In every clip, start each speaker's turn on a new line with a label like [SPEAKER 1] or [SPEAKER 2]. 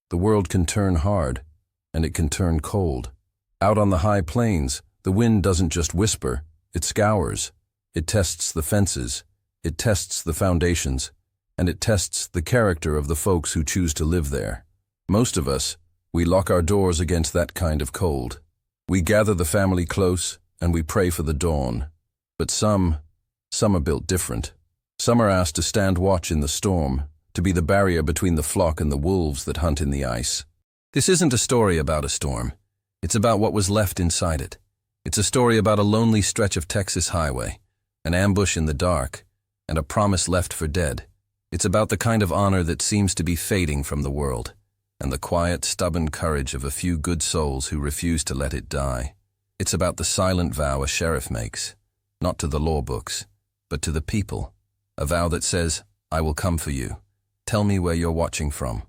[SPEAKER 1] The world can turn hard, and it can turn cold. Out on the high plains, the wind doesn't just whisper, it scours. It tests the fences, it tests the foundations, and it tests the character of the folks who choose to live there. Most of us, we lock our doors against that kind of cold. We gather the family close, and we pray for the dawn. But some are built different. Some are asked to stand watch in the storm, to be the barrier between the flock and the wolves that hunt in the ice. This isn't a story about a storm. It's about what was left inside it. It's a story about a lonely stretch of Texas highway, an ambush in the dark, and a promise left for dead. It's about the kind of honor that seems to be fading from the world, and the quiet, stubborn courage of a few good souls who refuse to let it die. It's about the silent vow a sheriff makes, not to the law books, but to the people. A vow that says, I will come for you. Tell me where you're watching from.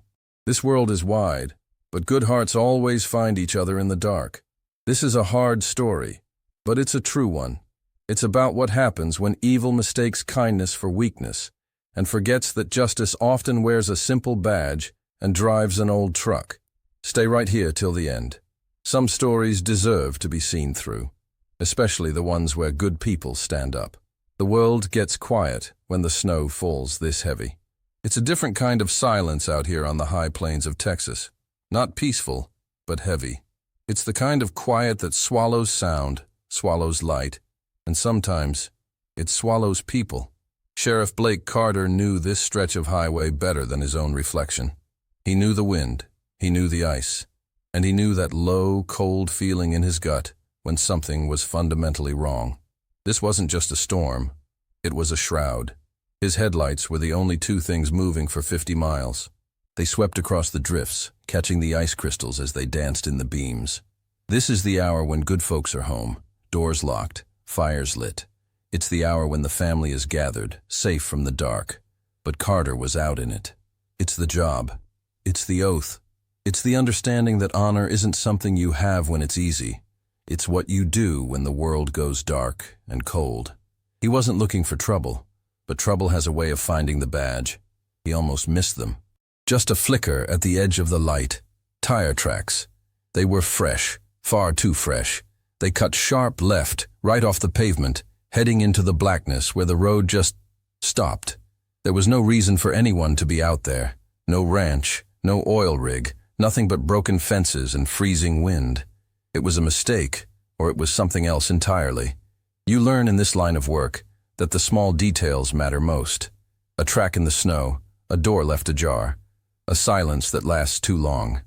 [SPEAKER 1] This world is wide, but good hearts always find each other in the dark. This is a hard story, but it's a true one. It's about what happens when evil mistakes kindness for weakness and forgets that justice often wears a simple badge and drives an old truck. Stay right here till the end. Some stories deserve to be seen through, especially the ones where good people stand up. The world gets quiet when the snow falls this heavy. It's a different kind of silence out here on the high plains of Texas. Not peaceful, but heavy. It's the kind of quiet that swallows sound, swallows light, and sometimes it swallows people. Sheriff Blake Carter knew this stretch of highway better than his own reflection. He knew the wind, he knew the ice, and he knew that low, cold feeling in his gut when something was fundamentally wrong. This wasn't just a storm, it was a shroud. His headlights were the only two things moving for 50 miles. They swept across the drifts, catching the ice crystals as they danced in the beams. This is the hour when good folks are home, doors locked, fires lit. It's the hour when the family is gathered, safe from the dark. But Carter was out in it. It's the job. It's the oath. It's the understanding that honor isn't something you have when it's easy. It's what you do when the world goes dark and cold. He wasn't looking for trouble, but trouble has a way of finding the badge. He almost missed them. Just a flicker at the edge of the light. Tire tracks. They were fresh, far too fresh. They cut sharp left, right off the pavement, heading into the blackness where the road just stopped. There was no reason for anyone to be out there. No ranch, no oil rig, nothing but broken fences and freezing wind. It was a mistake, or it was something else entirely. You learn in this line of work that the small details matter most. A track in the snow, a door left ajar, a silence that lasts too long.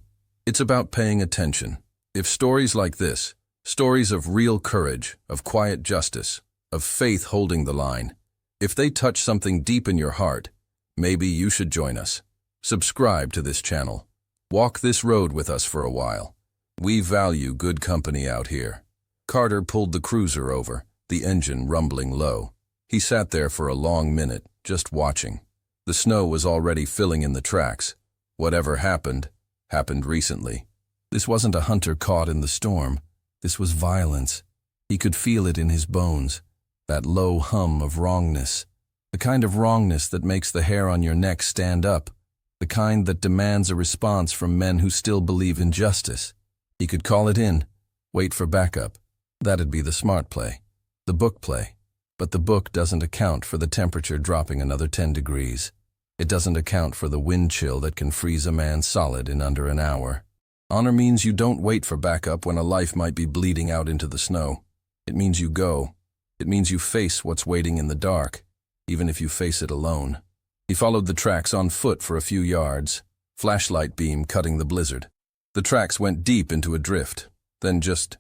[SPEAKER 1] It's about paying attention. If stories like this, stories of real courage, of quiet justice, of faith holding the line, if they touch something deep in your heart, maybe you should join us. Subscribe to this channel. Walk this road with us for a while. We value good company out here. Carter pulled the cruiser over, the engine rumbling low. He sat there for a long minute, just watching. The snow was already filling in the tracks. Whatever happened, happened recently. This wasn't a hunter caught in the storm. This was violence. He could feel it in his bones. That low hum of wrongness. The kind of wrongness that makes the hair on your neck stand up. The kind that demands a response from men who still believe in justice. He could call it in, wait for backup. That'd be the smart play. The book play. But the book doesn't account for the temperature dropping another 10 degrees. It doesn't account for the wind chill that can freeze a man solid in under an hour. Honor means you don't wait for backup when a life might be bleeding out into the snow. It means you go. It means you face what's waiting in the dark, even if you face it alone. He followed the tracks on foot for a few yards, flashlight beam cutting the blizzard. The tracks went deep into a drift, then just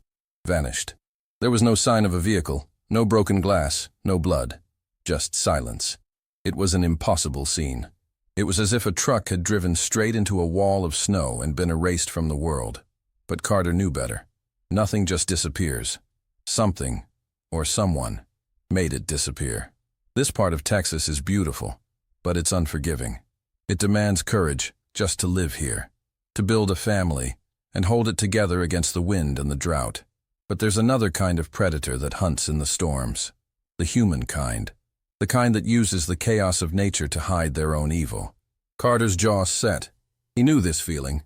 [SPEAKER 1] vanished. There was no sign of a vehicle, no broken glass, no blood, just silence. It was an impossible scene. It was as if a truck had driven straight into a wall of snow and been erased from the world. But Carter knew better. Nothing just disappears. Something, or someone, made it disappear. This part of Texas is beautiful, but it's unforgiving. It demands courage just to live here, to build a family, and hold it together against the wind and the drought. But there's another kind of predator that hunts in the storms. The human kind. The kind that uses the chaos of nature to hide their own evil. Carter's jaw set. He knew this feeling.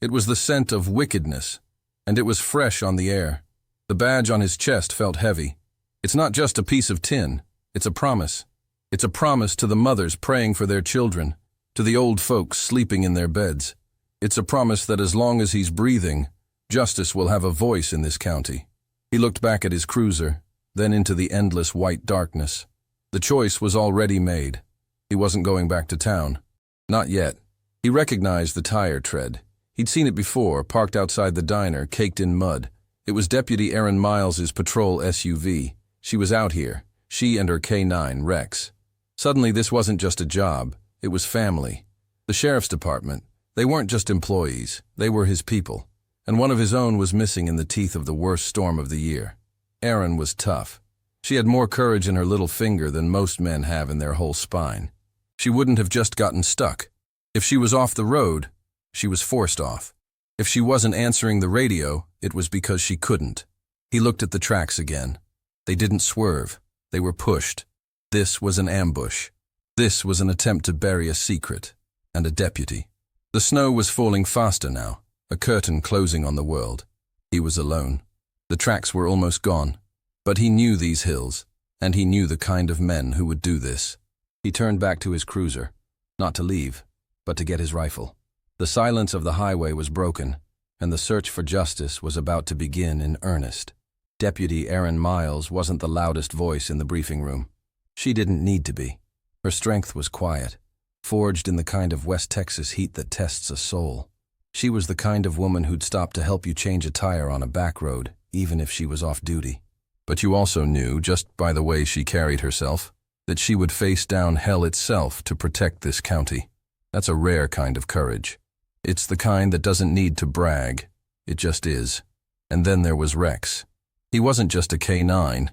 [SPEAKER 1] It was the scent of wickedness, and it was fresh on the air. The badge on his chest felt heavy. It's not just a piece of tin, it's a promise. It's a promise to the mothers praying for their children, to the old folks sleeping in their beds. It's a promise that as long as he's breathing, justice will have a voice in this county. He looked back at his cruiser, then into the endless white darkness. The choice was already made. He wasn't going back to town. Not yet. He recognized the tire tread. He'd seen it before, parked outside the diner, caked in mud. It was Deputy Erin Miles's patrol SUV. She was out here, she and her K9, Rex. Suddenly this wasn't just a job, it was family. The sheriff's department, they weren't just employees, they were his people. And one of his own was missing in the teeth of the worst storm of the year. Erin was tough. She had more courage in her little finger than most men have in their whole spine. She wouldn't have just gotten stuck. If she was off the road, she was forced off. If she wasn't answering the radio, it was because she couldn't. He looked at the tracks again. They didn't swerve. They were pushed. This was an ambush. This was an attempt to bury a secret. And a deputy. The snow was falling faster now, a curtain closing on the world. He was alone. The tracks were almost gone. But he knew these hills, and he knew the kind of men who would do this. He turned back to his cruiser, not to leave, but to get his rifle. The silence of the highway was broken, and the search for justice was about to begin in earnest. Deputy Erin Miles wasn't the loudest voice in the briefing room. She didn't need to be. Her strength was quiet, forged in the kind of West Texas heat that tests a soul. She was the kind of woman who'd stop to help you change a tire on a back road, even if she was off duty. But you also knew, just by the way she carried herself, that she would face down hell itself to protect this county. That's a rare kind of courage. It's the kind that doesn't need to brag. It just is. And then there was Rex. He wasn't just a K9.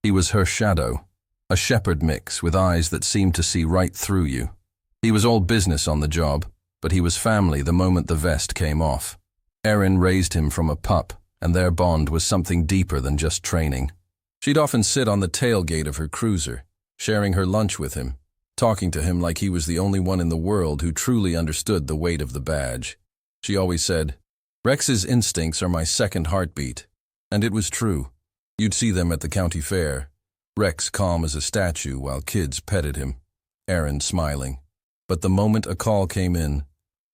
[SPEAKER 1] He was her shadow. A shepherd mix with eyes that seemed to see right through you. He was all business on the job, but he was family the moment the vest came off. Erin raised him from a pup, and their bond was something deeper than just training. She'd often sit on the tailgate of her cruiser, sharing her lunch with him, talking to him like he was the only one in the world who truly understood the weight of the badge. She always said, "Rex's instincts are my second heartbeat." And it was true. You'd see them at the county fair. Rex calm as a statue while kids petted him. Erin smiling. But the moment a call came in,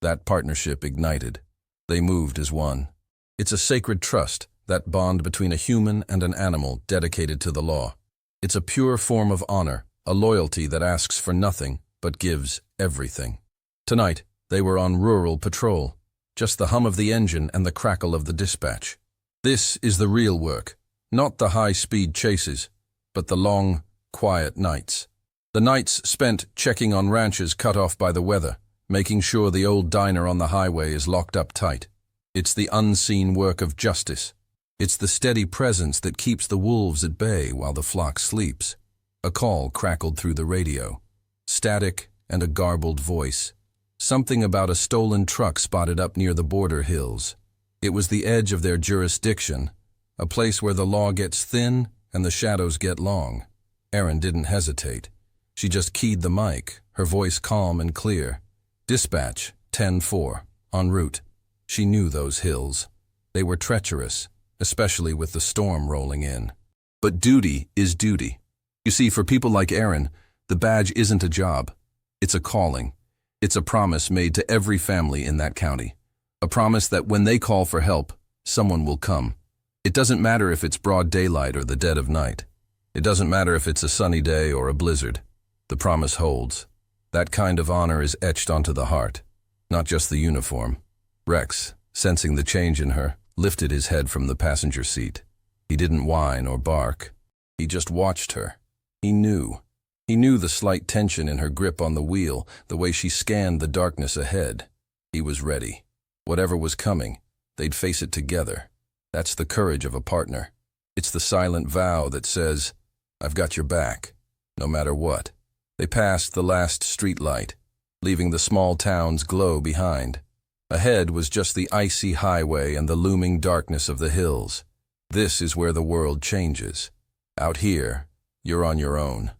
[SPEAKER 1] that partnership ignited. They moved as one. It's a sacred trust, that bond between a human and an animal dedicated to the law. It's a pure form of honor, a loyalty that asks for nothing but gives everything. Tonight, they were on rural patrol, just the hum of the engine and the crackle of the dispatch. This is the real work, not the high-speed chases, but the long, quiet nights. The nights spent checking on ranches cut off by the weather, making sure the old diner on the highway is locked up tight. It's the unseen work of justice. It's the steady presence that keeps the wolves at bay while the flock sleeps. A call crackled through the radio. Static and a garbled voice. Something about a stolen truck spotted up near the border hills. It was the edge of their jurisdiction, a place where the law gets thin and the shadows get long. Erin didn't hesitate. She just keyed the mic, her voice calm and clear. Dispatch, 10-4, en route. She knew those hills. They were treacherous, especially with the storm rolling in. But duty is duty. You see, for people like Erin, the badge isn't a job. It's a calling. It's a promise made to every family in that county. A promise that when they call for help, someone will come. It doesn't matter if it's broad daylight or the dead of night. It doesn't matter if it's a sunny day or a blizzard. The promise holds. That kind of honor is etched onto the heart, not just the uniform. Rex, sensing the change in her, lifted his head from the passenger seat. He didn't whine or bark. He just watched her. He knew. He knew the slight tension in her grip on the wheel, the way she scanned the darkness ahead. He was ready. Whatever was coming, they'd face it together. That's the courage of a partner. It's the silent vow that says, "I've got your back, no matter what." They passed the last street light, leaving the small town's glow behind. Ahead was just the icy highway and the looming darkness of the hills. This is where the world changes. Out here, you're on your own.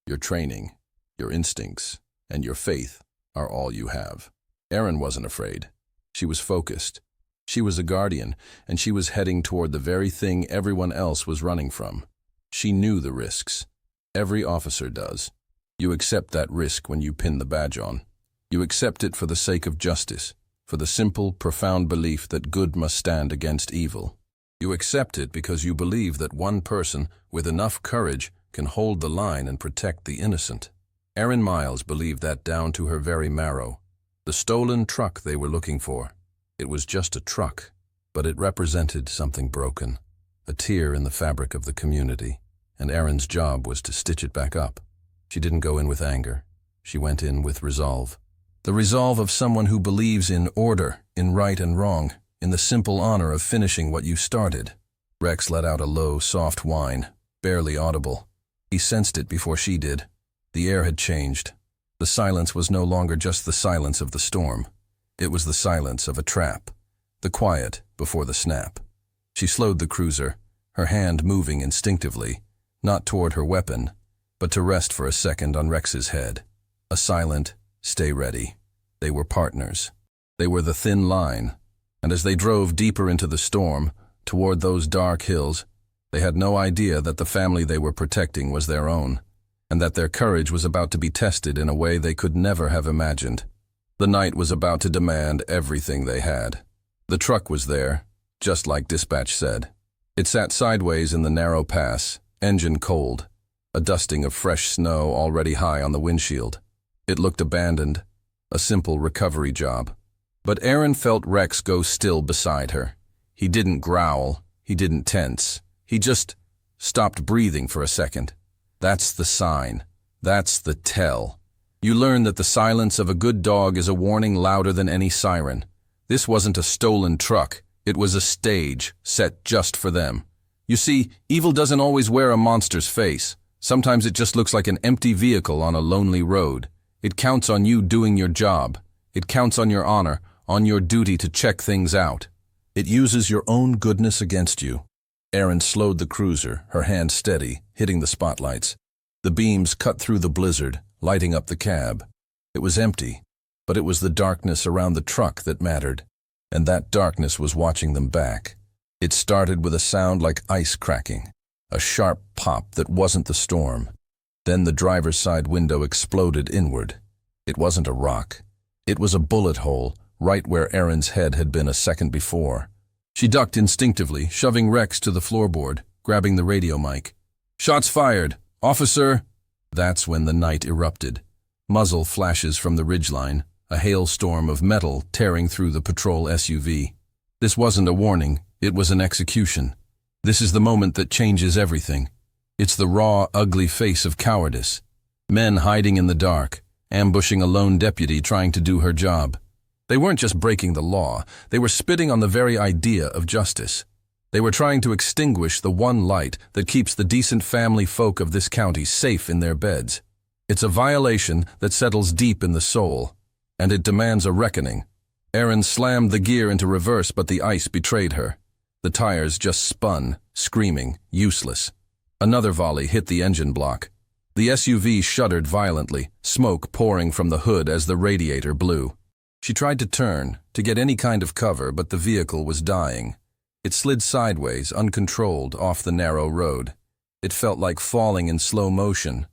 [SPEAKER 1] Your training, your instincts, and your faith are all you have. Erin wasn't afraid. She was focused. She was a guardian, and she was heading toward the very thing everyone else was running from. She knew the risks. Every officer does. You accept that risk when you pin the badge on. You accept it for the sake of justice, for the simple, profound belief that good must stand against evil. You accept it because you believe that one person with enough courage can hold the line and protect the innocent. Erin Miles believed that down to her very marrow. The stolen truck they were looking for. It was just a truck, but it represented something broken, a tear in the fabric of the community, and Erin's job was to stitch it back up. She didn't go in with anger. She went in with resolve. The resolve of someone who believes in order, in right and wrong, in the simple honor of finishing what you started. Rex let out a low, soft whine, barely audible. He sensed it before she did. The air had changed. The silence was no longer just the silence of the storm. It was the silence of a trap, the quiet before the snap. She slowed the cruiser, her hand moving instinctively, not toward her weapon, but to rest for a second on Rex's head. A silent, stay ready. They were partners. They were the thin line, and as they drove deeper into the storm, toward those dark hills, they had no idea that the family they were protecting was their own, and that their courage was about to be tested in a way they could never have imagined. The night was about to demand everything they had. The truck was there, just like dispatch said. It sat sideways in the narrow pass, engine cold, a dusting of fresh snow already high on the windshield. It looked abandoned, a simple recovery job. But Erin felt Rex go still beside her. He didn't growl, he didn't tense. He just stopped breathing for a second. That's the sign. That's the tell. You learn that the silence of a good dog is a warning louder than any siren. This wasn't a stolen truck. It was a stage set just for them. You see, evil doesn't always wear a monster's face. Sometimes it just looks like an empty vehicle on a lonely road. It counts on you doing your job. It counts on your honor, on your duty to check things out. It uses your own goodness against you. Erin slowed the cruiser, her hand steady, hitting the spotlights. The beams cut through the blizzard, lighting up the cab. It was empty, but it was the darkness around the truck that mattered, and that darkness was watching them back. It started with a sound like ice cracking, a sharp pop that wasn't the storm. Then the driver's side window exploded inward. It wasn't a rock. It was a bullet hole, right where Erin's head had been a second before. She ducked instinctively, shoving Rex to the floorboard, grabbing the radio mic. "Shots fired! Officer!" That's when the night erupted. Muzzle flashes from the ridgeline, a hailstorm of metal tearing through the patrol SUV. This wasn't a warning, it was an execution. This is the moment that changes everything. It's the raw, ugly face of cowardice. Men hiding in the dark, ambushing a lone deputy trying to do her job. They weren't just breaking the law, they were spitting on the very idea of justice. They were trying to extinguish the one light that keeps the decent family folk of this county safe in their beds. It's a violation that settles deep in the soul, and it demands a reckoning. Erin slammed the gear into reverse, but the ice betrayed her. The tires just spun, screaming, useless. Another volley hit the engine block. The SUV shuddered violently, smoke pouring from the hood as the radiator blew. She tried to turn, to get any kind of cover, but the vehicle was dying. It slid sideways, uncontrolled, off the narrow road. It felt like falling in slow motion.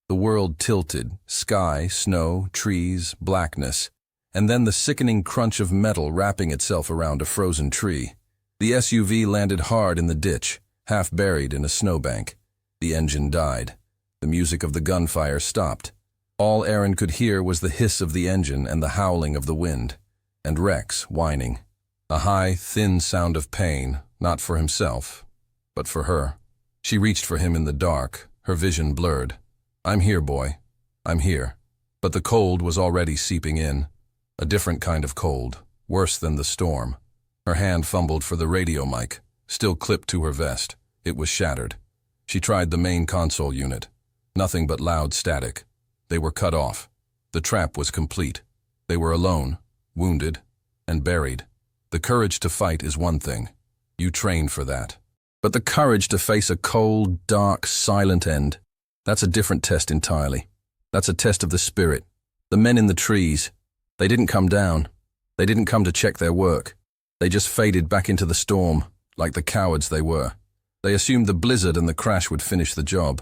[SPEAKER 1] The world tilted, sky, snow, trees, blackness, and then the sickening crunch of metal wrapping itself around a frozen tree. The SUV landed hard in the ditch, half buried in a snowbank. The engine died. The music of the gunfire stopped. All Erin could hear was the hiss of the engine and the howling of the wind, and Rex whining. A high, thin sound of pain, not for himself, but for her. She reached for him in the dark, her vision blurred. "I'm here, boy. I'm here." But the cold was already seeping in. A different kind of cold, worse than the storm. Her hand fumbled for the radio mic, still clipped to her vest. It was shattered. She tried the main console unit. Nothing but loud static. They were cut off. The trap was complete. They were alone, wounded, and buried. The courage to fight is one thing. You trained for that. But the courage to face a cold, dark, silent end, that's a different test entirely. That's a test of the spirit. The men in the trees, they didn't come down. They didn't come to check their work. They just faded back into the storm, like the cowards they were. They assumed the blizzard and the crash would finish the job.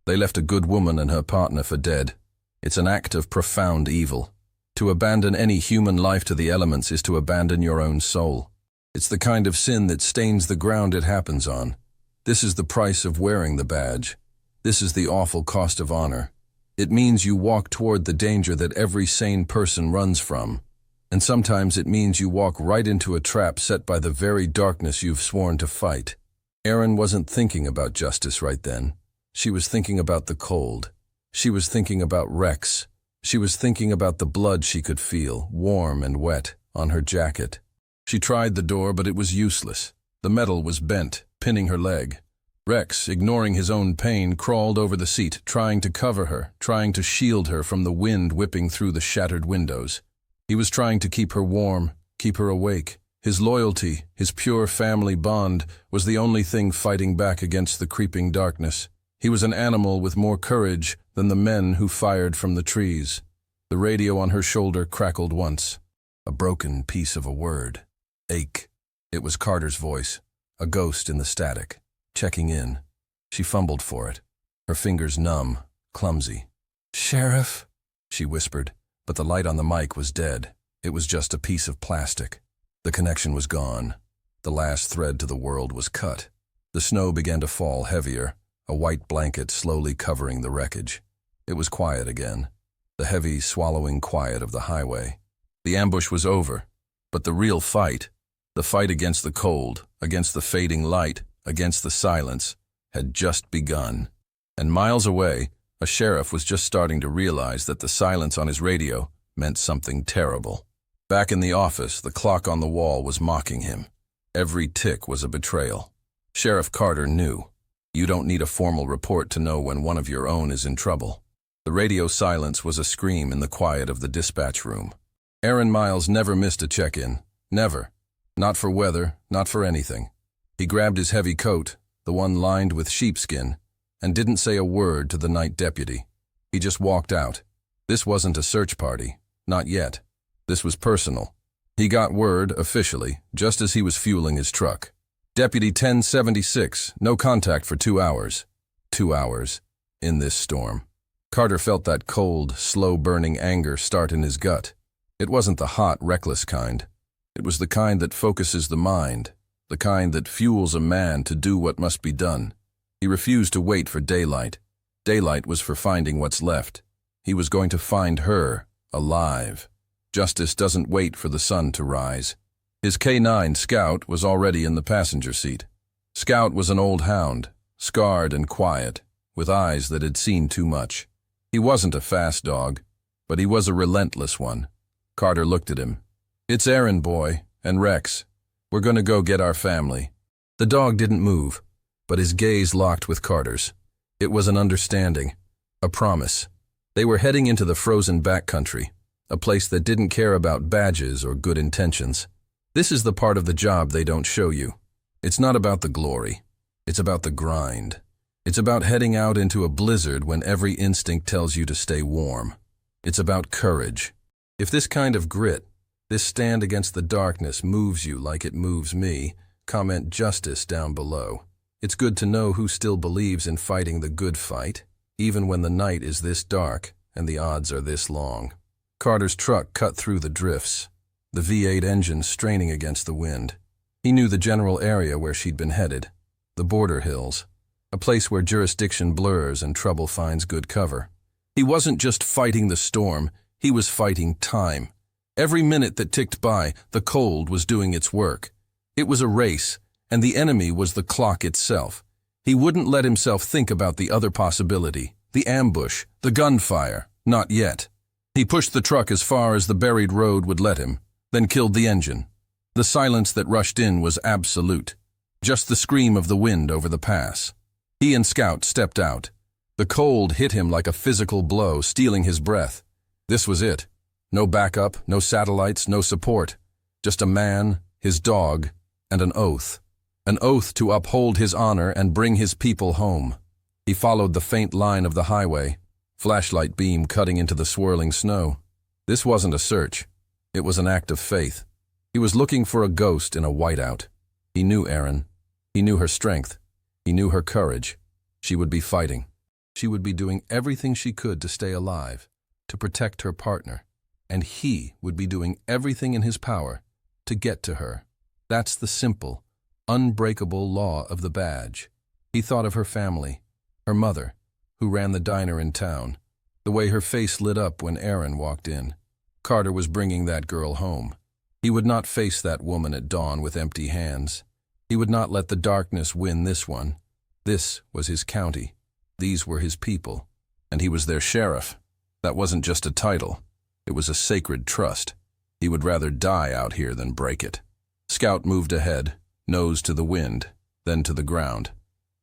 [SPEAKER 1] They left a good woman and her partner for dead. It's an act of profound evil. To abandon any human life to the elements is to abandon your own soul. It's the kind of sin that stains the ground it happens on. This is the price of wearing the badge. This is the awful cost of honor. It means you walk toward the danger that every sane person runs from. And sometimes it means you walk right into a trap set by the very darkness you've sworn to fight. Erin wasn't thinking about justice right then. She was thinking about the cold. She was thinking about Rex. She was thinking about the blood she could feel, warm and wet, on her jacket. She tried the door, but it was useless. The metal was bent, pinning her leg. Rex, ignoring his own pain, crawled over the seat, trying to cover her, trying to shield her from the wind whipping through the shattered windows. He was trying to keep her warm, keep her awake. His loyalty, his pure family bond, was the only thing fighting back against the creeping darkness. He was an animal with more courage than the men who fired from the trees. The radio on her shoulder crackled once. A broken piece of a word. Ache. It was Carter's voice, a ghost in the static, checking in. She fumbled for it, her fingers numb, clumsy. "Sheriff," she whispered, but the light on the mic was dead. It was just a piece of plastic. The connection was gone. The last thread to the world was cut. The snow began to fall heavier, a white blanket slowly covering the wreckage. It was quiet again, the heavy, swallowing quiet of the highway. The ambush was over, but the real fight, the fight against the cold, against the fading light, against the silence, had just begun. And miles away, a sheriff was just starting to realize that the silence on his radio meant something terrible. Back in the office, the clock on the wall was mocking him. Every tick was a betrayal. Sheriff Carter knew. You don't need a formal report to know when one of your own is in trouble. The radio silence was a scream in the quiet of the dispatch room. Aaron Miles never missed a check-in. Never. Not for weather, not for anything. He grabbed his heavy coat, the one lined with sheepskin, and didn't say a word to the night deputy. He just walked out. This wasn't a search party. Not yet. This was personal. He got word, officially, just as he was fueling his truck. Deputy 1076, no contact for 2 hours. 2 hours. In this storm. Carter felt that cold, slow-burning anger start in his gut. It wasn't the hot, reckless kind. It was the kind that focuses the mind, the kind that fuels a man to do what must be done. He refused to wait for daylight. Daylight was for finding what's left. He was going to find her, alive. Justice doesn't wait for the sun to rise. His K9 Scout was already in the passenger seat. Scout was an old hound, scarred and quiet, with eyes that had seen too much. He wasn't a fast dog, but he was a relentless one. Carter looked at him. "It's Aaron, boy, and Rex. We're going to go get our family." The dog didn't move, but his gaze locked with Carter's. It was an understanding, a promise. They were heading into the frozen backcountry, a place that didn't care about badges or good intentions. This is the part of the job they don't show you. It's not about the glory. It's about the grind. It's about heading out into a blizzard when every instinct tells you to stay warm. It's about courage. If this kind of grit, this stand against the darkness moves you like it moves me, comment justice down below. It's good to know who still believes in fighting the good fight, even when the night is this dark and the odds are this long. Carter's truck cut through the drifts, the V8 engine straining against the wind. He knew the general area where she'd been headed, the border hills, a place where jurisdiction blurs and trouble finds good cover. He wasn't just fighting the storm, he was fighting time. Every minute that ticked by, the cold was doing its work. It was a race, and the enemy was the clock itself. He wouldn't let himself think about the other possibility, the ambush, the gunfire. Not yet. He pushed the truck as far as the buried road would let him, then killed the engine. The silence that rushed in was absolute. Just the scream of the wind over the pass. He and Scout stepped out. The cold hit him like a physical blow, stealing his breath. This was it. No backup, no satellites, no support. Just a man, his dog, and an oath. An oath to uphold his honor and bring his people home. He followed the faint line of the highway, flashlight beam cutting into the swirling snow. This wasn't a search. It was an act of faith. He was looking for a ghost in a whiteout. He knew Erin. He knew her strength. He knew her courage. She would be fighting. She would be doing everything she could to stay alive, to protect her partner. And he would be doing everything in his power to get to her. That's the simple, unbreakable law of the badge. He thought of her family, her mother, who ran the diner in town, the way her face lit up when Erin walked in. Carter was bringing that girl home. He would not face that woman at dawn with empty hands. He would not let the darkness win this one. This was his county. These were his people. And he was their sheriff. That wasn't just a title. It was a sacred trust. He would rather die out here than break it. Scout moved ahead, nose to the wind, then to the ground.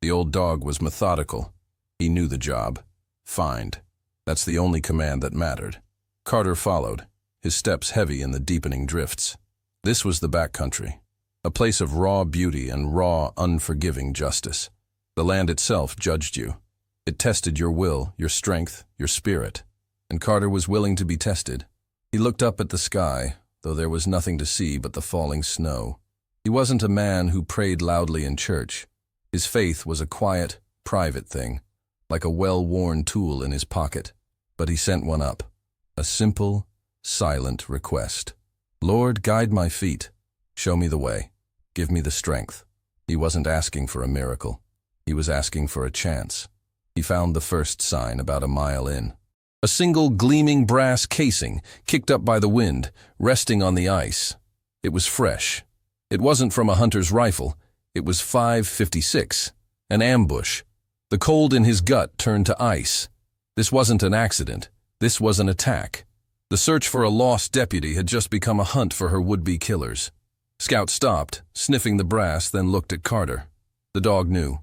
[SPEAKER 1] The old dog was methodical. He knew the job. Find. That's the only command that mattered. Carter followed, his steps heavy in the deepening drifts. This was the backcountry, a place of raw beauty and raw, unforgiving justice. The land itself judged you. It tested your will, your strength, your spirit. And Carter was willing to be tested. He looked up at the sky, though there was nothing to see but the falling snow. He wasn't a man who prayed loudly in church. His faith was a quiet, private thing, like a well-worn tool in his pocket. But he sent one up. A simple, silent request. Lord, guide my feet. Show me the way. Give me the strength. He wasn't asking for a miracle. He was asking for a chance. He found the first sign about a mile in. A single gleaming brass casing, kicked up by the wind, resting on the ice. It was fresh. It wasn't from a hunter's rifle. It was .556, an ambush. The cold in his gut turned to ice. This wasn't an accident. This was an attack. The search for a lost deputy had just become a hunt for her would-be killers. Scout stopped, sniffing the brass, then looked at Carter. The dog knew.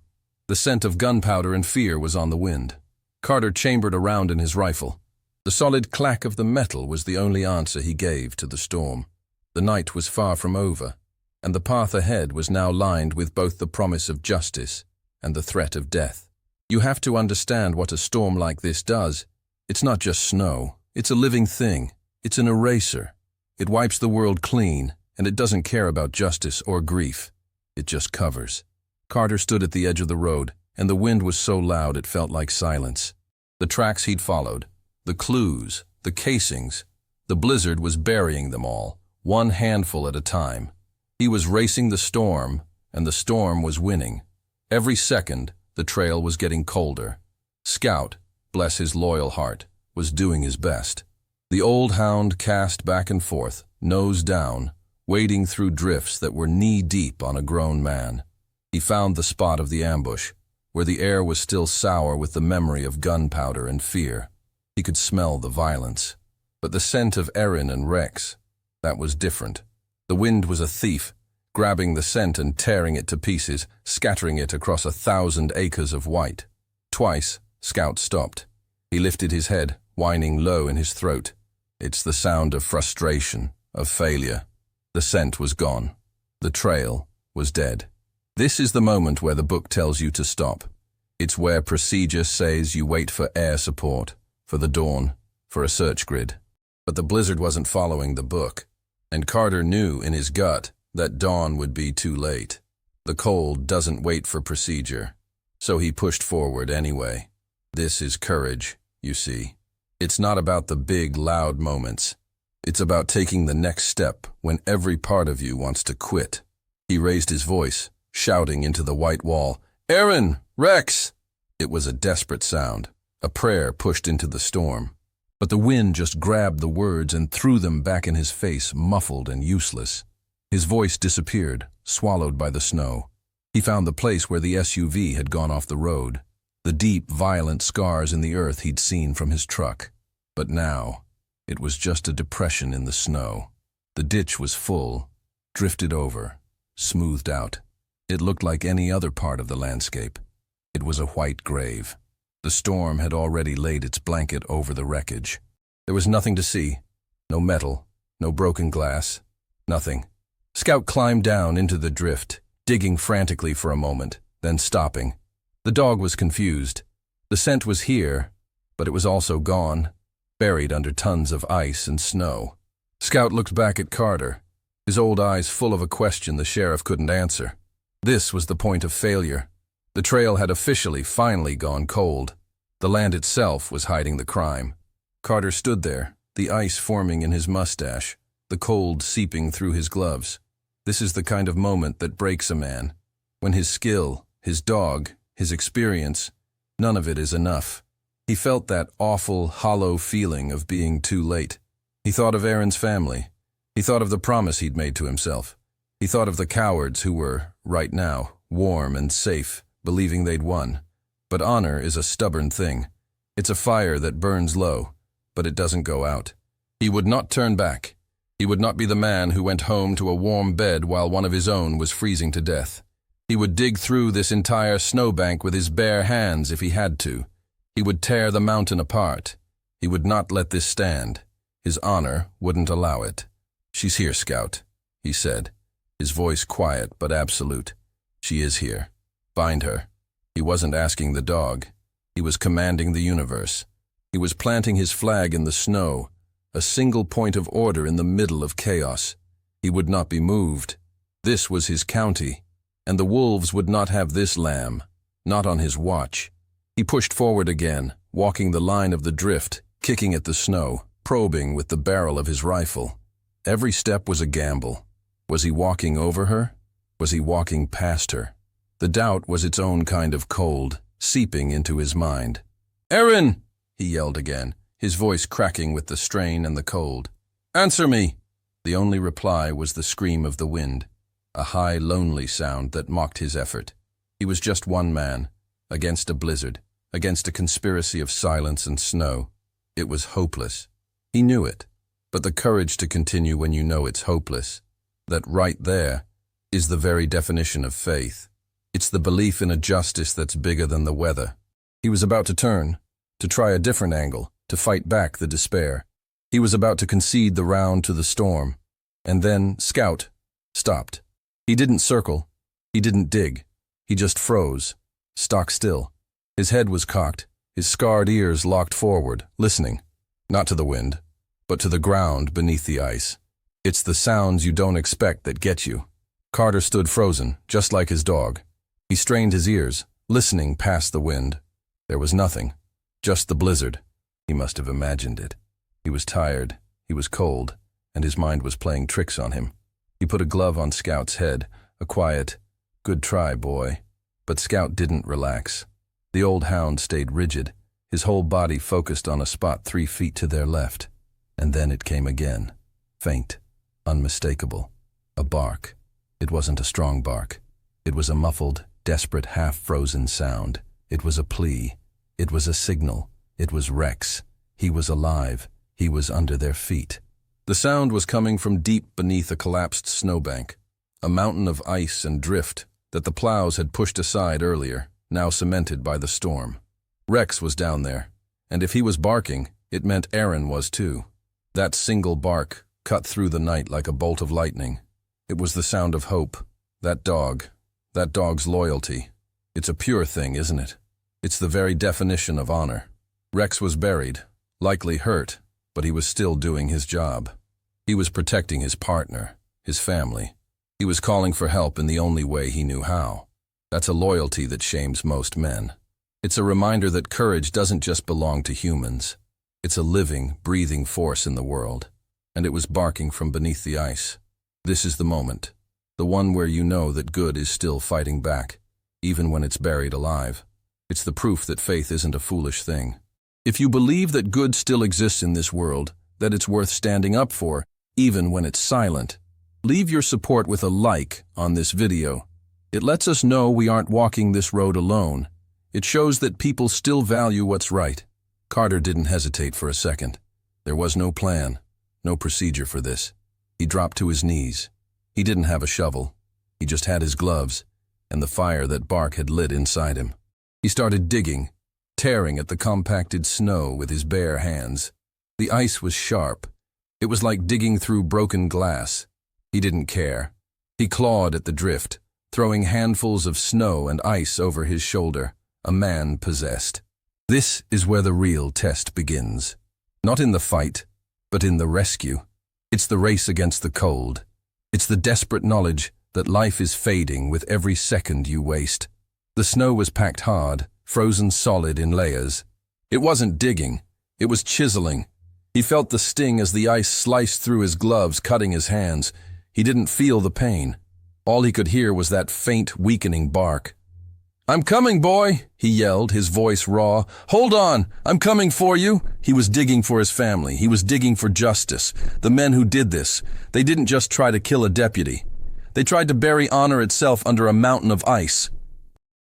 [SPEAKER 1] The scent of gunpowder and fear was on the wind. Carter chambered around in his rifle. The solid clack of the metal was the only answer he gave to the storm. The night was far from over, and the path ahead was now lined with both the promise of justice and the threat of death. You have to understand what a storm like this does. It's not just snow. It's a living thing. It's an eraser. It wipes the world clean, and it doesn't care about justice or grief. It just covers. Carter stood at the edge of the road, and the wind was so loud it felt like silence. The tracks he'd followed, the clues, the casings, the blizzard was burying them all, one handful at a time. He was racing the storm, and the storm was winning. Every second, the trail was getting colder. Scout, bless his loyal heart, was doing his best. The old hound cast back and forth, nose down, wading through drifts that were knee-deep on a grown man. He found the spot of the ambush, where the air was still sour with the memory of gunpowder and fear. He could smell the violence. But the scent of Erin and Rex, that was different. The wind was a thief, grabbing the scent and tearing it to pieces, scattering it across 1,000 acres of white. Twice, Scout stopped. He lifted his head, whining low in his throat. It's the sound of frustration, of failure. The scent was gone. The trail was dead. This is the moment where the book tells you to stop. It's where procedure says you wait for air support, for the dawn, for a search grid. But the blizzard wasn't following the book, and Carter knew in his gut that dawn would be too late. The cold doesn't wait for procedure, so he pushed forward anyway. This is courage, you see. It's not about the big, loud moments. It's about taking the next step when every part of you wants to quit. He raised his voice, shouting into the white wall, "Erin! Rex!" It was a desperate sound, a prayer pushed into the storm. But the wind just grabbed the words and threw them back in his face, muffled and useless. His voice disappeared, swallowed by the snow. He found the place where the SUV had gone off the road, the deep, violent scars in the earth he'd seen from his truck. But now, it was just a depression in the snow. The ditch was full, drifted over, smoothed out. It looked like any other part of the landscape. It was a white grave. The storm had already laid its blanket over the wreckage. There was nothing to see. No metal, no broken glass, nothing. Scout climbed down into the drift, digging frantically for a moment, then stopping. The dog was confused. The scent was here, but it was also gone, buried under tons of ice and snow. Scout looked back at Carter, his old eyes full of a question the sheriff couldn't answer. This was the point of failure. The trail had finally gone cold. The land itself was hiding the crime. Carter stood there, the ice forming in his mustache, the cold seeping through his gloves. This is the kind of moment that breaks a man, when his skill, his dog, his experience, none of it is enough. He felt that awful, hollow feeling of being too late. He thought of Aaron's family. He thought of the promise he'd made to himself. He thought of the cowards who were, right now, warm and safe, believing they'd won. But honor is a stubborn thing. It's a fire that burns low, but it doesn't go out. He would not turn back. He would not be the man who went home to a warm bed while one of his own was freezing to death. He would dig through this entire snowbank with his bare hands if he had to. He would tear the mountain apart. He would not let this stand. His honor wouldn't allow it. "She's here, Scout," he said, his voice quiet but absolute. "She is here. Find her." He wasn't asking the dog. He was commanding the universe. He was planting his flag in the snow, a single point of order in the middle of chaos. He would not be moved. This was his county, and the wolves would not have this lamb, not on his watch. He pushed forward again, walking the line of the drift, kicking at the snow, probing with the barrel of his rifle. Every step was a gamble. Was he walking over her? Was he walking past her? The doubt was its own kind of cold, seeping into his mind. "Aaron!" he yelled again, his voice cracking with the strain and the cold. "Answer me!" The only reply was the scream of the wind, a high, lonely sound that mocked his effort. He was just one man, against a blizzard, against a conspiracy of silence and snow. It was hopeless. He knew it, but the courage to continue when you know it's hopeless, that right there is the very definition of faith. It's the belief in a justice that's bigger than the weather. He was about to turn, to try a different angle, to fight back the despair. He was about to concede the round to the storm. And then Scout stopped. He didn't circle. He didn't dig. He just froze, stock still. His head was cocked, his scarred ears locked forward, listening, not to the wind, but to the ground beneath the ice. It's the sounds you don't expect that get you. Carter stood frozen, just like his dog. He strained his ears, listening past the wind. There was nothing, just the blizzard. He must have imagined it. He was tired, he was cold, and his mind was playing tricks on him. He put a glove on Scout's head, a quiet, "Good try, boy." But Scout didn't relax. The old hound stayed rigid, his whole body focused on a spot 3 feet to their left. And then it came again, faint, unmistakable. A bark. It wasn't a strong bark. It was a muffled, desperate, half-frozen sound. It was a plea. It was a signal. It was Rex. He was alive. He was under their feet. The sound was coming from deep beneath a collapsed snowbank, a mountain of ice and drift that the plows had pushed aside earlier, now cemented by the storm. Rex was down there, and if he was barking, it meant Aaron was too. That single bark cut through the night like a bolt of lightning. It was the sound of hope. That dog's loyalty. It's a pure thing, isn't it? It's the very definition of honor. Rex was buried, likely hurt, but he was still doing his job. He was protecting his partner, his family. He was calling for help in the only way he knew how. That's a loyalty that shames most men. It's a reminder that courage doesn't just belong to humans. It's a living, breathing force in the world. And it was barking from beneath the ice. This is the moment. The one where you know that good is still fighting back, even when it's buried alive. It's the proof that faith isn't a foolish thing. If you believe that good still exists in this world, that it's worth standing up for, even when it's silent, leave your support with a like on this video. It lets us know we aren't walking this road alone. It shows that people still value what's right. Carter didn't hesitate for a second. There was no plan, no procedure for this. He dropped to his knees. He didn't have a shovel. He just had his gloves and the fire that bark had lit inside him. He started digging, tearing at the compacted snow with his bare hands. The ice was sharp. It was like digging through broken glass. He didn't care. He clawed at the drift, throwing handfuls of snow and ice over his shoulder, a man possessed. This is where the real test begins. Not in the fight, but in the rescue. It's the race against the cold. It's the desperate knowledge that life is fading with every second you waste. The snow was packed hard, frozen solid in layers. It wasn't digging, it was chiseling. He felt the sting as the ice sliced through his gloves, cutting his hands. He didn't feel the pain. All he could hear was that faint, weakening bark. "I'm coming, boy," he yelled, his voice raw. "Hold on, I'm coming for you." He was digging for his family. He was digging for justice. The men who did this, they didn't just try to kill a deputy. They tried to bury honor itself under a mountain of ice.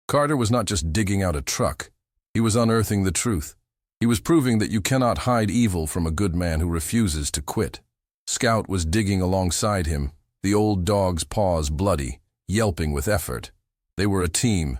[SPEAKER 1] Carter was not just digging out a truck. He was unearthing the truth. He was proving that you cannot hide evil from a good man who refuses to quit. Scout was digging alongside him, the old dog's paws bloody, yelping with effort. They were a team,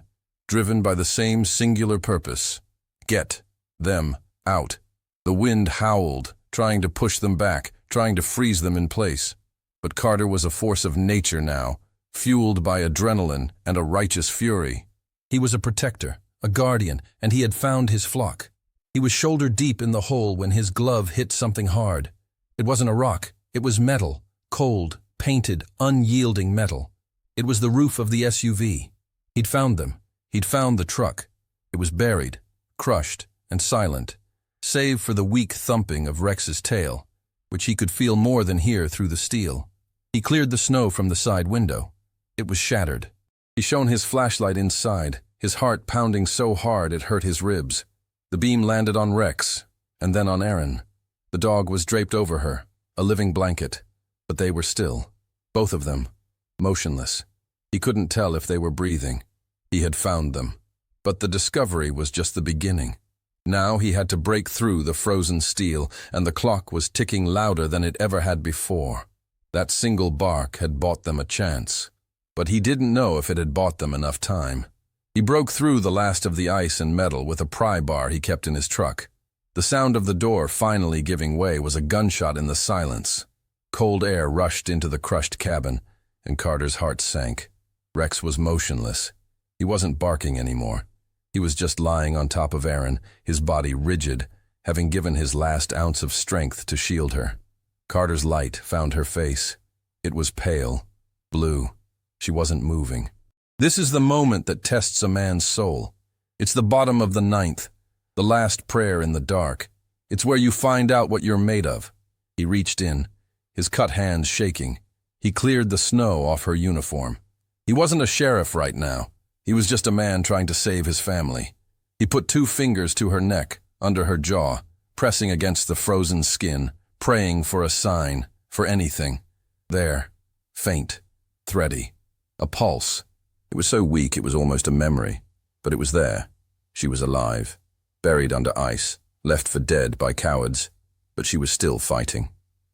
[SPEAKER 1] driven by the same singular purpose: get them out. The wind howled, trying to push them back, trying to freeze them in place. But Carter was a force of nature now, fueled by adrenaline and a righteous fury. He was a protector, a guardian, and he had found his flock. He was shoulder deep in the hole when his glove hit something hard. It wasn't a rock, it was metal, cold, painted, unyielding metal. It was the roof of the SUV. He'd found them. He'd found the truck. It was buried, crushed, and silent, save for the weak thumping of Rex's tail, which he could feel more than hear through the steel. He cleared the snow from the side window. It was shattered. He shone his flashlight inside, his heart pounding so hard it hurt his ribs. The beam landed on Rex, and then on Erin. The dog was draped over her, a living blanket, but they were still, both of them, motionless. He couldn't tell if they were breathing. He had found them. But the discovery was just the beginning. Now he had to break through the frozen steel, and the clock was ticking louder than it ever had before. That single bark had bought them a chance. But he didn't know if it had bought them enough time. He broke through the last of the ice and metal with a pry bar he kept in his truck. The sound of the door finally giving way was a gunshot in the silence. Cold air rushed into the crushed cabin, and Carter's heart sank. Rex was motionless. He wasn't barking anymore. He was just lying on top of Erin, his body rigid, having given his last ounce of strength to shield her. Carter's light found her face. It was pale, blue. She wasn't moving. This is the moment that tests a man's soul. It's the bottom of the ninth, the last prayer in the dark. It's where you find out what you're made of. He reached in, his cut hands shaking. He cleared the snow off her uniform. He wasn't a sheriff right now. He was just a man trying to save his family. He put 2 fingers to her neck, under her jaw, pressing against the frozen skin, praying for a sign, for anything. There, faint, thready, a pulse. It was so weak it was almost a memory, but it was there. She was alive, buried under ice, left for dead by cowards, but she was still fighting.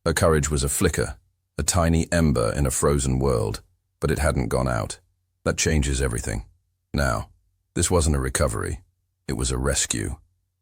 [SPEAKER 1] Her courage was a flicker, a tiny ember in a frozen world, but it hadn't gone out. That changes everything. Now, this wasn't a recovery. It was a rescue.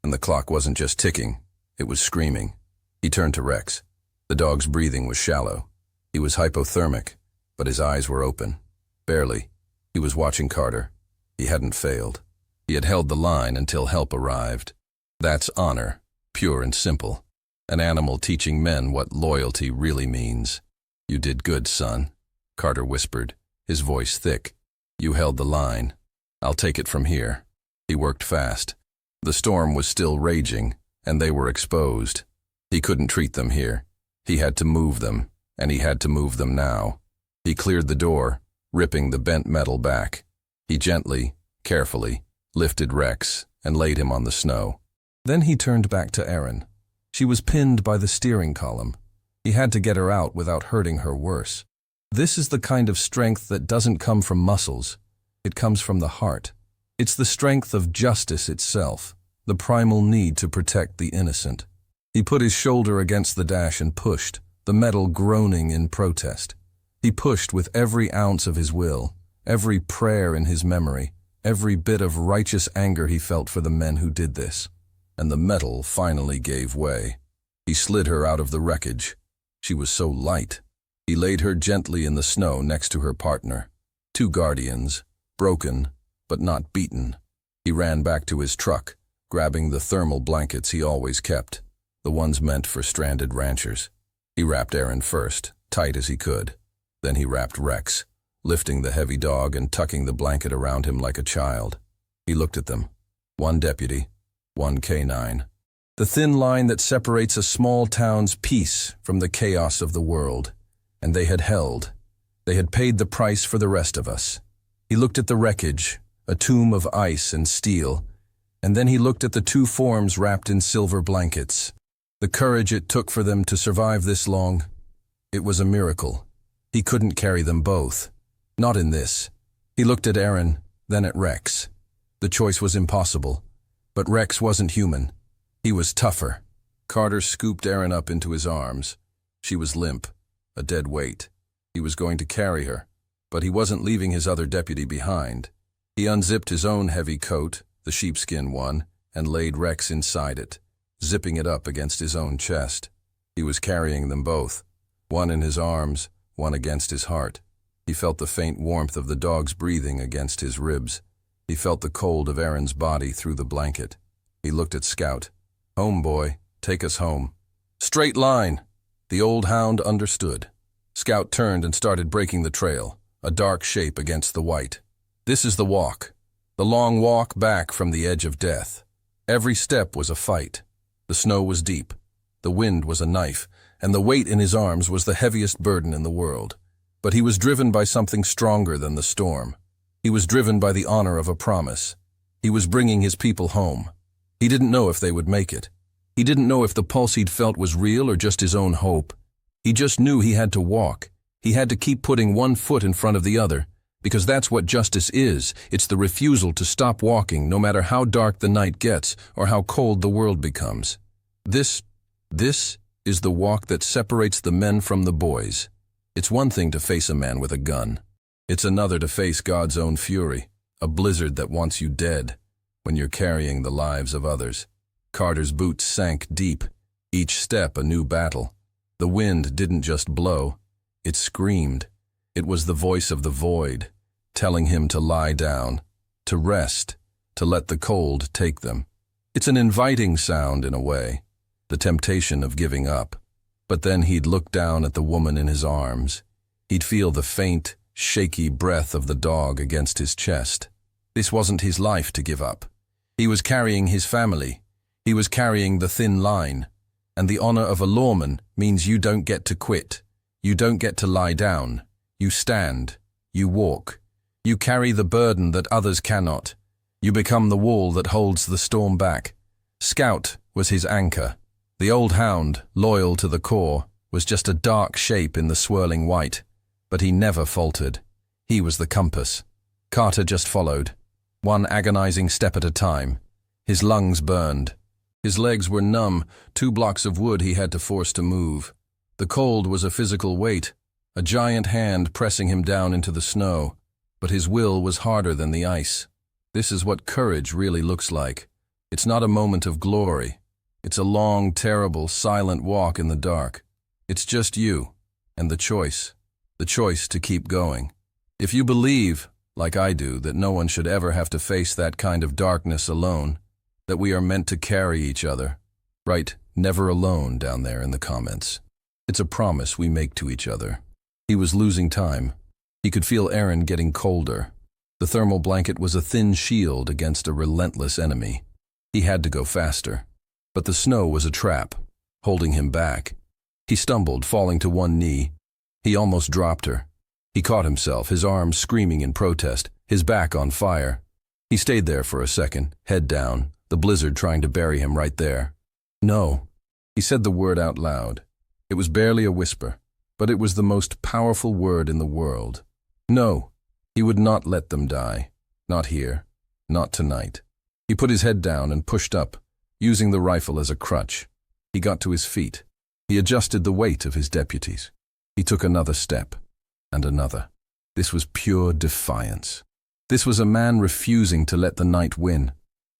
[SPEAKER 1] And the clock wasn't just ticking, it was screaming. He turned to Rex. The dog's breathing was shallow. He was hypothermic, but his eyes were open. Barely. He was watching Carter. He hadn't failed. He had held the line until help arrived. That's honor, pure and simple. An animal teaching men what loyalty really means. "You did good, son," Carter whispered, his voice thick. "You held the line. I'll take it from here." He worked fast. The storm was still raging, and they were exposed. He couldn't treat them here. He had to move them, and he had to move them now. He cleared the door, ripping the bent metal back. He gently, carefully, lifted Rex and laid him on the snow. Then he turned back to Erin. She was pinned by the steering column. He had to get her out without hurting her worse. This is the kind of strength that doesn't come from muscles. It comes from the heart. It's the strength of justice itself, the primal need to protect the innocent. He put his shoulder against the dash and pushed, the metal groaning in protest. He pushed with every ounce of his will, every prayer in his memory, every bit of righteous anger he felt for the men who did this. And the metal finally gave way. He slid her out of the wreckage. She was so light. He laid her gently in the snow next to her partner. 2 guardians, broken, but not beaten. He ran back to his truck, grabbing the thermal blankets he always kept, the ones meant for stranded ranchers. He wrapped Aaron first, tight as he could. Then he wrapped Rex, lifting the heavy dog and tucking the blanket around him like a child. He looked at them. One deputy, one canine. The thin line that separates a small town's peace from the chaos of the world. And they had held. They had paid the price for the rest of us. He looked at the wreckage, a tomb of ice and steel, and then he looked at the two forms wrapped in silver blankets. The courage it took for them to survive this long, it was a miracle. He couldn't carry them both. Not in this. He looked at Aaron, then at Rex. The choice was impossible. But Rex wasn't human. He was tougher. Carter scooped Aaron up into his arms. She was limp, a dead weight. He was going to carry her, but he wasn't leaving his other deputy behind. He unzipped his own heavy coat, the sheepskin one, and laid Rex inside it, zipping it up against his own chest. He was carrying them both, one in his arms, one against his heart. He felt the faint warmth of the dog's breathing against his ribs. He felt the cold of Aaron's body through the blanket. He looked at Scout. "Home, boy. Take us home." "Straight line." The old hound understood. Scout turned and started breaking the trail, a dark shape against the white. This is the walk. The long walk back from the edge of death. Every step was a fight. The snow was deep. The wind was a knife, and the weight in his arms was the heaviest burden in the world. But he was driven by something stronger than the storm. He was driven by the honor of a promise. He was bringing his people home. He didn't know if they would make it. He didn't know if the pulse he'd felt was real or just his own hope. He just knew he had to walk. He had to keep putting one foot in front of the other, because that's what justice is. It's the refusal to stop walking, no matter how dark the night gets or how cold the world becomes. This is the walk that separates the men from the boys. It's one thing to face a man with a gun. It's another to face God's own fury, a blizzard that wants you dead, when you're carrying the lives of others. Carter's boots sank deep, each step a new battle. The wind didn't just blow, it screamed. It was the voice of the void, telling him to lie down, to rest, to let the cold take them. It's an inviting sound in a way, the temptation of giving up. But then he'd look down at the woman in his arms. He'd feel the faint, shaky breath of the dog against his chest. This wasn't his life to give up. He was carrying his family. He was carrying the thin line. And the honor of a lawman means you don't get to quit. You don't get to lie down. You stand. You walk. You carry the burden that others cannot. You become the wall that holds the storm back. Scout was his anchor. The old hound, loyal to the core, was just a dark shape in the swirling white. But he never faltered. He was the compass. Carter just followed, one agonizing step at a time. His lungs burned. His legs were numb, 2 blocks of wood he had to force to move. The cold was a physical weight, a giant hand pressing him down into the snow. But his will was harder than the ice. This is what courage really looks like. It's not a moment of glory. It's a long, terrible, silent walk in the dark. It's just you, and the choice to keep going. If you believe, like I do, that no one should ever have to face that kind of darkness alone, that we are meant to carry each other, write "never alone" down there in the comments. It's a promise we make to each other. He was losing time. He could feel Aaron getting colder. The thermal blanket was a thin shield against a relentless enemy. He had to go faster. But the snow was a trap, holding him back. He stumbled, falling to one knee. He almost dropped her. He caught himself, his arms screaming in protest, his back on fire. He stayed there for a second, head down, the blizzard trying to bury him right there. "No." He said the word out loud. It was barely a whisper, but it was the most powerful word in the world. No, he would not let them die. Not here. Not tonight. He put his head down and pushed up, using the rifle as a crutch. He got to his feet. He adjusted the weight of his deputies. He took another step, and another. This was pure defiance. This was a man refusing to let the night win.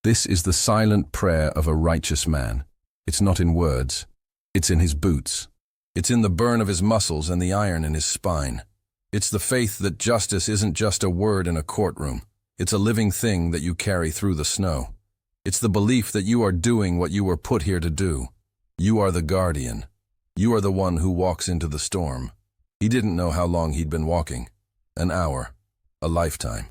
[SPEAKER 1] This is the silent prayer of a righteous man. It's not in words. It's in his boots. It's in the burn of his muscles and the iron in his spine. It's the faith that justice isn't just a word in a courtroom. It's a living thing that you carry through the snow. It's the belief that you are doing what you were put here to do. You are the guardian. You are the one who walks into the storm. He didn't know how long he'd been walking. An hour. A lifetime.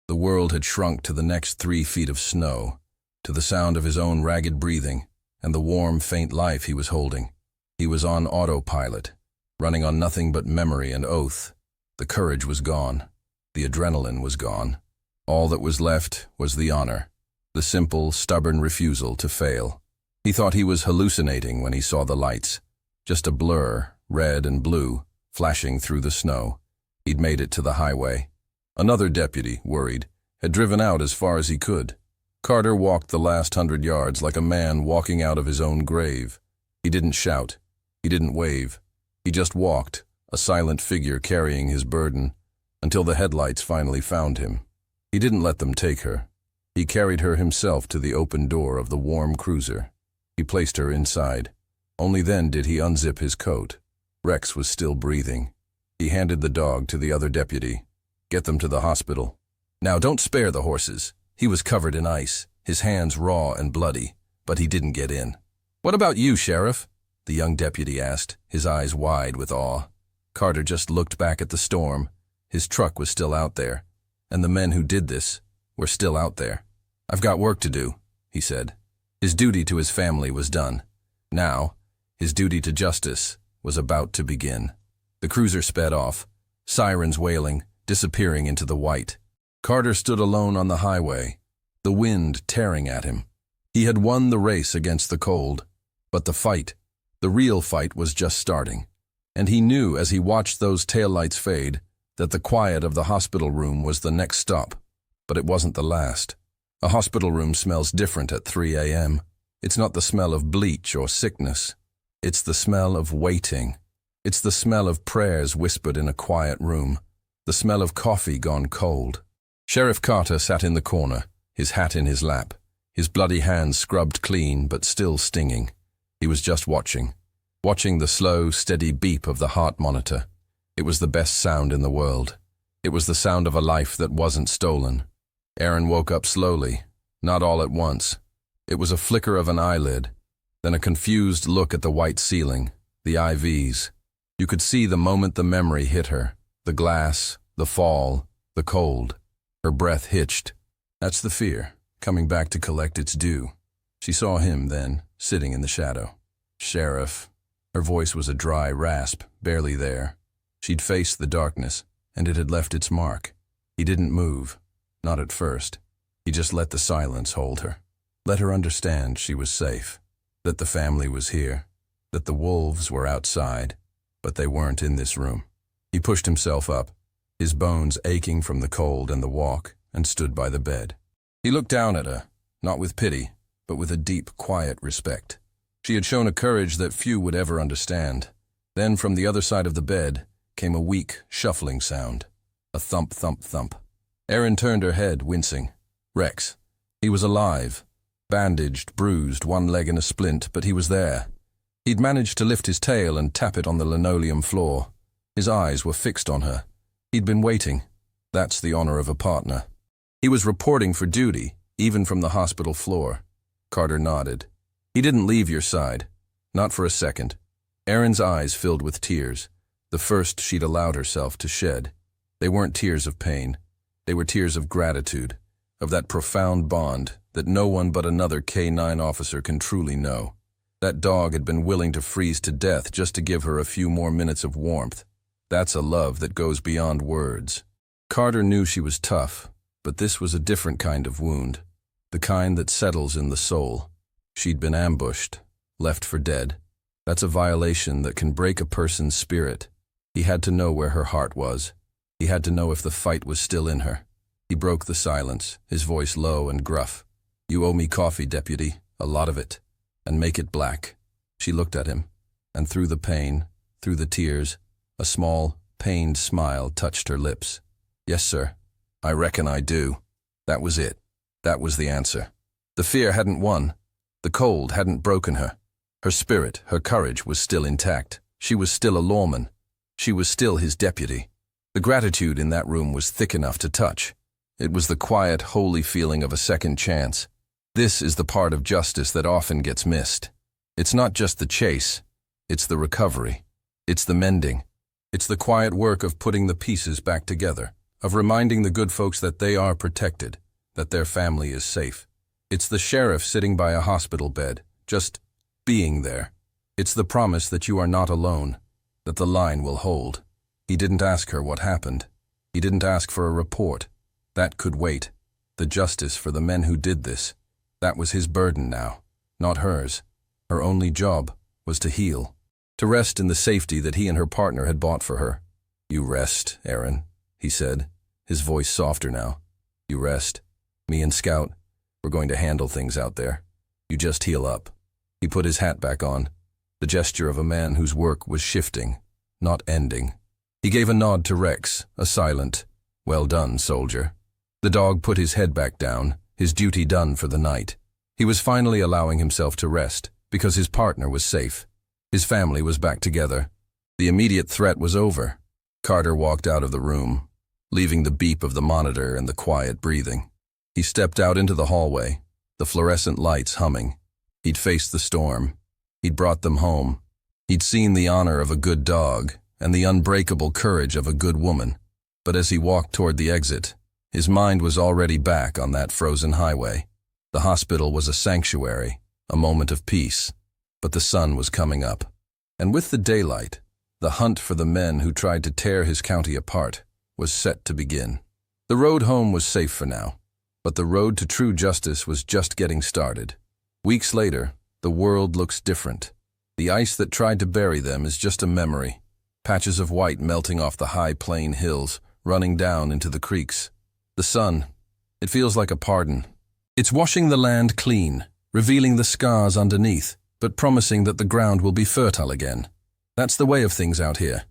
[SPEAKER 1] The world had shrunk to the next 3 feet of snow, to the sound of his own ragged breathing and the warm, faint life he was holding. He was on autopilot, running on nothing but memory and oath. The courage was gone. The adrenaline was gone. All that was left was the honor, the simple, stubborn refusal to fail. He thought he was hallucinating when he saw the lights, just a blur, red and blue, flashing through the snow. He'd made it to the highway. Another deputy, worried, had driven out as far as he could. Carter walked the last 100 yards like a man walking out of his own grave. He didn't shout. He didn't wave. He just walked, a silent figure carrying his burden, until the headlights finally found him. He didn't let them take her. He carried her himself to the open door of the warm cruiser. He placed her inside. Only then did he unzip his coat. Rex was still breathing. He handed the dog to the other deputy. Get them to the hospital. Now don't spare the horses. He was covered in ice, his hands raw and bloody, but he didn't get in. What about you, Sheriff? The young deputy asked, his eyes wide with awe. Carter just looked back at the storm. His truck was still out there, and the men who did this were still out there. I've got work to do, he said. His duty to his family was done. Now, his duty to justice was about to begin. The cruiser sped off, sirens wailing, disappearing into the white. Carter stood alone on the highway, the wind tearing at him. He had won the race against the cold, but the fight, the real fight, was just starting. And he knew as he watched those taillights fade that the quiet of the hospital room was the next stop. But it wasn't the last. A hospital room smells different at 3 a.m. It's not the smell of bleach or sickness. It's the smell of waiting. It's the smell of prayers whispered in a quiet room. The smell of coffee gone cold. Sheriff Carter sat in the corner, his hat in his lap, his bloody hands scrubbed clean but still stinging. He was just watching the slow, steady beep of the heart monitor. It was the best sound in the world. It was the sound of a life that wasn't stolen. Aaron woke up slowly, not all at once. It was a flicker of an eyelid, then a confused look at the white ceiling, the IVs. You could see the moment the memory hit her, the glass, the fall, the cold. Her breath hitched. That's the fear, coming back to collect its due. She saw him then, sitting in the shadow. Sheriff. Her voice was a dry rasp, barely there. She'd faced the darkness, and it had left its mark. He didn't move, not at first. He just let the silence hold her. Let her understand she was safe, that the family was here, that the wolves were outside, but they weren't in this room. He pushed himself up, his bones aching from the cold and the walk, and stood by the bed. He looked down at her, not with pity, but with a deep, quiet respect. She had shown a courage that few would ever understand. Then from the other side of the bed came a weak, shuffling sound. A thump, thump, thump. Erin turned her head, wincing. Rex. He was alive. Bandaged, bruised, one leg in a splint, but he was there. He'd managed to lift his tail and tap it on the linoleum floor. His eyes were fixed on her. He'd been waiting. That's the honor of a partner. He was reporting for duty, even from the hospital floor. Carter nodded. He didn't leave your side. Not for a second. Erin's eyes filled with tears, the first she'd allowed herself to shed. They weren't tears of pain. They were tears of gratitude, of that profound bond that no one but another K-9 officer can truly know. That dog had been willing to freeze to death just to give her a few more minutes of warmth. That's a love that goes beyond words. Carter knew she was tough, but this was a different kind of wound, the kind that settles in the soul. She'd been ambushed, left for dead. That's a violation that can break a person's spirit. He had to know where her heart was. He had to know if the fight was still in her. He broke the silence, his voice low and gruff. You owe me coffee, deputy, a lot of it, and make it black. She looked at him, and through the pain, through the tears, a small, pained smile touched her lips. Yes, sir. I reckon I do. That was it. That was the answer. The fear hadn't won. The cold hadn't broken her. Her spirit, her courage was still intact. She was still a lawman. She was still his deputy. The gratitude in that room was thick enough to touch. It was the quiet, holy feeling of a second chance. This is the part of justice that often gets missed. It's not just the chase. It's the recovery. It's the mending. It's the quiet work of putting the pieces back together, of reminding the good folks that they are protected, that their family is safe. It's the sheriff sitting by a hospital bed, just being there. It's the promise that you are not alone, that the line will hold. He didn't ask her what happened. He didn't ask for a report. That could wait. The justice for the men who did this, that was his burden now, not hers. Her only job was to heal, to rest in the safety that he and her partner had bought for her. "You rest, Aaron," he said, his voice softer now. "You rest. Me and Scout, we're going to handle things out there. You just heal up." He put his hat back on, the gesture of a man whose work was shifting, not ending. He gave a nod to Rex, a silent, "Well done, soldier." The dog put his head back down, his duty done for the night. He was finally allowing himself to rest, because his partner was safe. His family was back together. The immediate threat was over. Carter walked out of the room, leaving the beep of the monitor and the quiet breathing. He stepped out into the hallway, the fluorescent lights humming. He'd faced the storm. He'd brought them home. He'd seen the honor of a good dog and the unbreakable courage of a good woman. But as he walked toward the exit, his mind was already back on that frozen highway. The hospital was a sanctuary, a moment of peace. But the sun was coming up. And with the daylight, the hunt for the men who tried to tear his county apart was set to begin. The road home was safe for now, but the road to true justice was just getting started. Weeks later, the world looks different. The ice that tried to bury them is just a memory. Patches of white melting off the high plain hills, running down into the creeks. The sun, it feels like a pardon. It's washing the land clean, revealing the scars underneath, but promising that the ground will be fertile again. That's the way of things out here.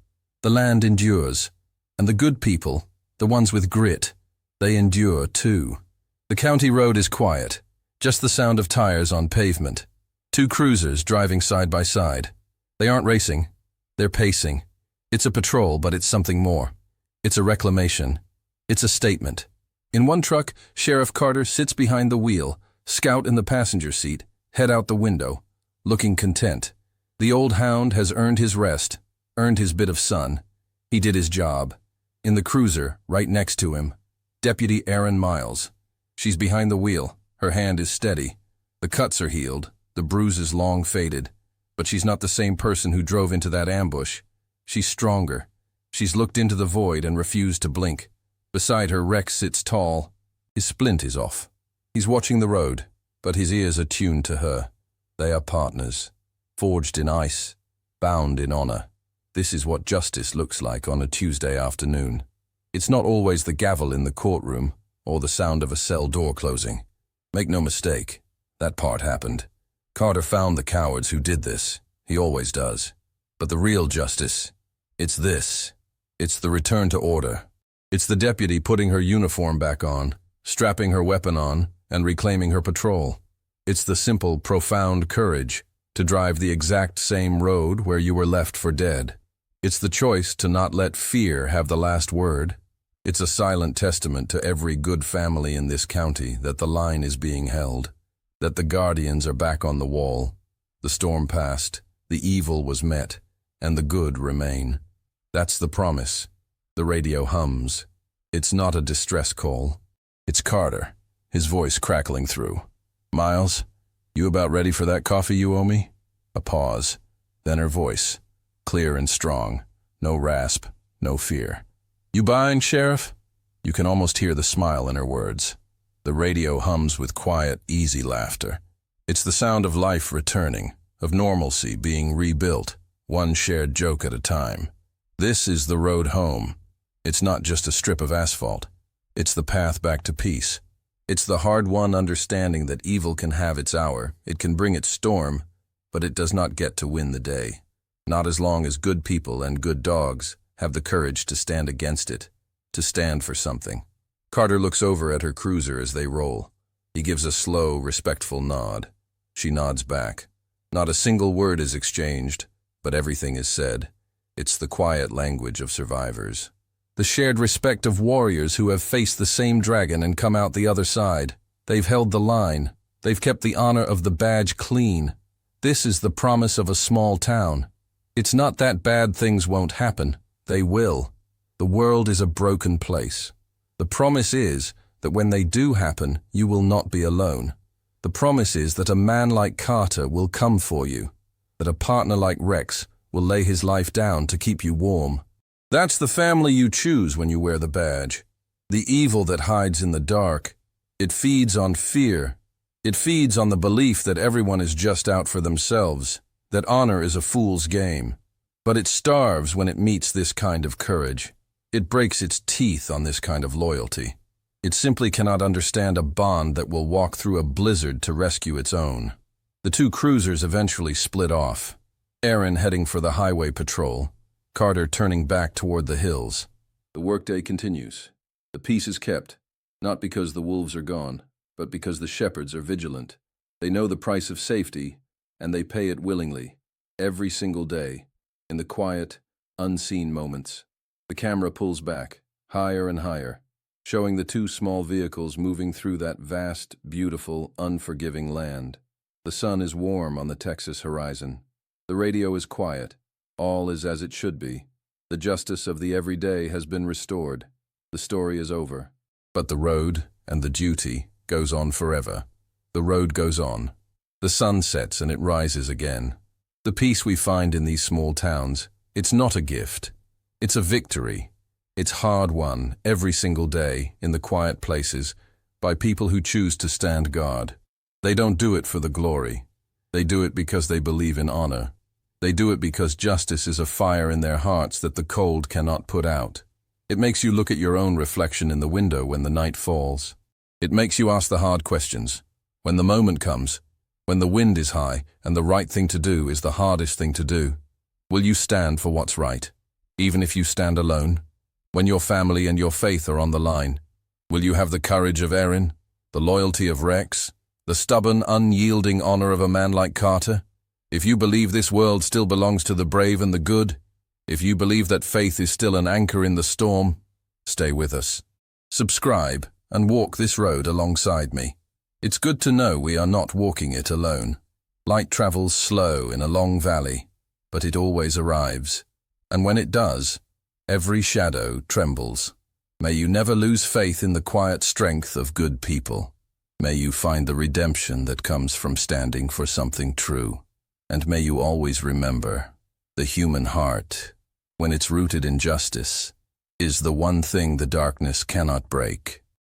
[SPEAKER 1] The land endures, and the good people, the ones with grit, they endure too. The county road is quiet, just the sound of tires on pavement. Two cruisers driving side by side. They aren't racing, they're pacing. It's a patrol, but it's something more. It's a reclamation. It's a statement. In one truck, Sheriff Carter sits behind the wheel, Scout in the passenger seat, head out the window, looking content. The old hound has earned his rest, earned his bit of sun. He did his job. In the cruiser, right next to him, Deputy Erin Miles. She's behind the wheel. Her hand is steady. The cuts are healed, the bruises long faded. But she's not the same person who drove into that ambush. She's stronger. She's looked into the void and refused to blink. Beside her, Rex sits tall. His splint is off. He's watching the road, but his ears are tuned to her. They are partners, forged in ice, bound in honor. This is what justice looks like on a Tuesday afternoon. It's not always the gavel in the courtroom or the sound of a cell door closing. Make no mistake, that part happened. Carter found the cowards who did this. He always does. But the real justice, it's this. It's the return to order. It's the deputy putting her uniform back on, strapping her weapon on, and reclaiming her patrol. It's the simple, profound courage to drive the exact same road where you were left for dead. It's the choice to not let fear have the last word. It's a silent testament to every good family in this county that the line is being held, that the guardians are back on the wall. The storm passed, the evil was met, and the good remain. That's the promise. The radio hums. It's not a distress call. It's Carter, his voice crackling through. "Miles, you about ready for that coffee you owe me?" A pause. Then her voice, clear and strong. No rasp, no fear. "You buying, Sheriff?" You can almost hear the smile in her words. The radio hums with quiet, easy laughter. It's the sound of life returning, of normalcy being rebuilt, one shared joke at a time. This is the road home. It's not just a strip of asphalt. It's the path back to peace. It's the hard-won understanding that evil can have its hour, it can bring its storm, but it does not get to win the day. Not as long as good people and good dogs have the courage to stand against it, to stand for something. Carter looks over at her cruiser as they roll. He gives a slow, respectful nod. She nods back. Not a single word is exchanged, but everything is said. It's the quiet language of survivors. The shared respect of warriors who have faced the same dragon and come out the other side. They've held the line. They've kept the honor of the badge clean. This is the promise of a small town. It's not that bad things won't happen. They will. The world is a broken place. The promise is that when they do happen, you will not be alone. The promise is that a man like Carter will come for you, that a partner like Rex will lay his life down to keep you warm. That's the family you choose when you wear the badge. The evil that hides in the dark, it feeds on fear. It feeds on the belief that everyone is just out for themselves, that honor is a fool's game. But it starves when it meets this kind of courage. It breaks its teeth on this kind of loyalty. It simply cannot understand a bond that will walk through a blizzard to rescue its own. The two cruisers eventually split off. Aaron heading for the highway patrol, Carter turning back toward the hills. The workday continues. The peace is kept, not because the wolves are gone, but because the shepherds are vigilant. They know the price of safety, and they pay it willingly, every single day, in the quiet, unseen moments. The camera pulls back, higher and higher, showing the two small vehicles moving through that vast, beautiful, unforgiving land. The sun is warm on the Texas horizon. The radio is quiet. All is as it should be. The justice of the everyday has been restored. The story is over. But the road and the duty goes on forever. The road goes on. The sun sets and it rises again. The peace we find in these small towns, it's not a gift. It's a victory. It's hard won every single day in the quiet places by people who choose to stand guard. They don't do it for the glory. They do it because they believe in honor. They do it because justice is a fire in their hearts that the cold cannot put out. It makes you look at your own reflection in the window when the night falls. It makes you ask the hard questions. When the moment comes, when the wind is high and the right thing to do is the hardest thing to do, will you stand for what's right, even if you stand alone? When your family and your faith are on the line, will you have the courage of Aaron, the loyalty of Rex, the stubborn, unyielding honor of a man like Carter? If you believe this world still belongs to the brave and the good, if you believe that faith is still an anchor in the storm, stay with us. Subscribe and walk this road alongside me. It's good to know we are not walking it alone. Light travels slow in a long valley, but it always arrives. And when it does, every shadow trembles. May you never lose faith in the quiet strength of good people. May you find the redemption that comes from standing for something true. And may you always remember, the human heart, when it's rooted in justice, is the one thing the darkness cannot break.